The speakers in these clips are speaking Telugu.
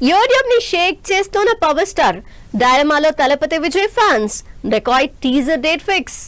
యూట్యూబ్ ని షేక్ చేస్తున్న పవర్ స్టార్ డైలమాలో Thalapathy Vijay fans dacoit teaser date fix,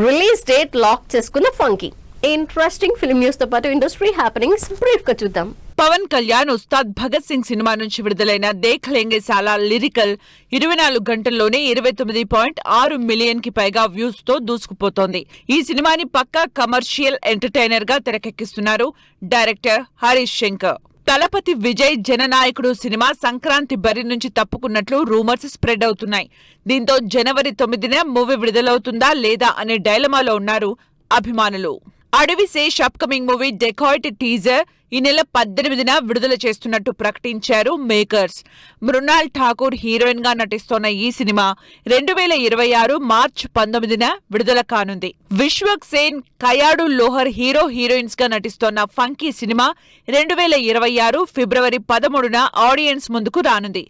release date lock చేసుకున్న ఫంకీ. ఇంట్రెస్టింగ్ ఫిల్మ్ న్యూస్ తో పాటు ఇండస్ట్రీ హ్యాపెనింగ్స్ బ్రీఫ్ గా చూద్దాం. పవన్ కళ్యాణ్ ఉస్తాద్ భగత్ సింగ్ సినిమా నుంచి విడుదలైన దేఖ్ లేంగే సాలా లిరికల్ 24 గంటల్లోనే 29.6 మిలియన్ కి పైగా వ్యూస్ తో దూసుకుపోతోంది. ఈ సినిమాని పక్కా కమర్షియల్ ఎంటర్టైనర్ గా తెరకెక్కిస్తున్నారు డైరెక్టర్ హరీష్ శంకర్. తలపతి విజయ్ జననాయకుడు సినిమా సంక్రాంతి బరి నుంచి తప్పుకున్నట్లు రూమర్స్ స్ప్రెడ్ అవుతున్నాయి. దీంతో జనవరి 9న మూవీ విడుదలవుతుందా లేదా అనే డైలమాలో ఉన్నారు అభిమానులు. Adivi Sesh upcoming movie dacoit teaser ఈ నెల 18న విడుదల చేస్తున్నట్టు ప్రకటించారు మేకర్స్. మృణాల్ ఠాకూర్ హీరోయిన్ గా నటిస్తోన్న ఈ సినిమా 2026 మార్చి 19న విడుదల కానుంది. విశ్వక్ సేన్, కయాడు లోహర్ హీరోయిన్స్ గా నటిస్తోన్న ఫంకీ సినిమా 2026 ఫిబ్రవరి 13న ఆడియన్స్ ముందుకు రానుంది.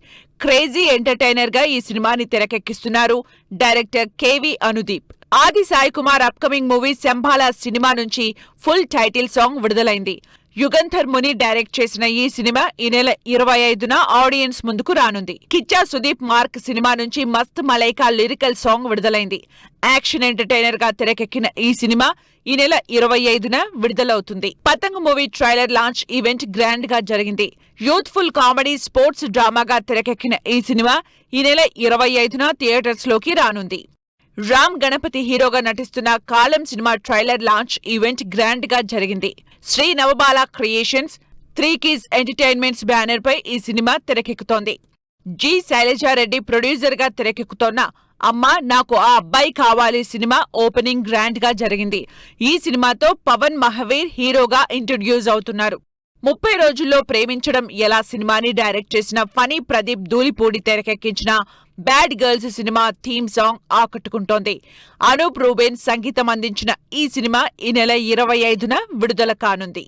క్రేజీ ఎంటర్టైనర్ గా ఈ సినిమాని తెరకెక్కిస్తున్నారు director KV Anudeep. Aadi Sai Kumar upcoming movie Shambhala cinema నుంచి ఫుల్ టైటిల్ సాంగ్ విడుదలైంది. యుగంధర్ ముని డైరెక్ట్ చేసిన ఈ సినిమా ఈ నెల 25న ఆడియన్స్ ముందుకు రానుంది. కిచ్చా సుదీప్ మార్క్ సినిమా నుంచి మస్త్ మలైకా లిరికల్ సాంగ్ విడుదలైంది. యాక్షన్ ఎంటర్టైనర్ గా తెరకెక్కిన ఈ సినిమా ఈ నెల 25న విడుదలవుతుంది. Patang movie trailer launch event grand గా జరిగింది. యూత్ఫుల్ కామెడీ స్పోర్ట్స్ డ్రామాగా తెరకెక్కిన ఈ సినిమా ఈ నెల 25న థియేటర్స్ లోకి రానుంది. రామ్ గణపతి హీరోగా నటిస్తున్న Kaalam cinema trailer launch event grand గా జరిగింది. Sri Navabala creations, 3 Keys entertainments banner పై ఈ సినిమా తెరకెక్కుతోంది. జి శైలజారెడ్డి ప్రొడ్యూసర్ గా తెరకెక్కుతోన్న అమ్మ నాకు ఆ అబ్బాయి కావాలి సినిమా ఓపెనింగ్ గ్రాండ్ గా జరిగింది. ఈ సినిమాతో పవన్ మహావీర్ హీరోగా ఇంట్రడ్యూస్ అవుతున్నారు. 30 రోజుల్లో ప్రేమించడం ఎలా సినిమాని డైరెక్ట్ చేసిన ఫనీ ప్రదీప్ ధూళిపూడి తెరకెక్కించిన bad girls cinema theme song ఆకట్టుకుంటోంది. అనూప్ రూబెన్ సంగీతం అందించిన ఈ సినిమా ఈ నెల 25న విడుదల కానుంది.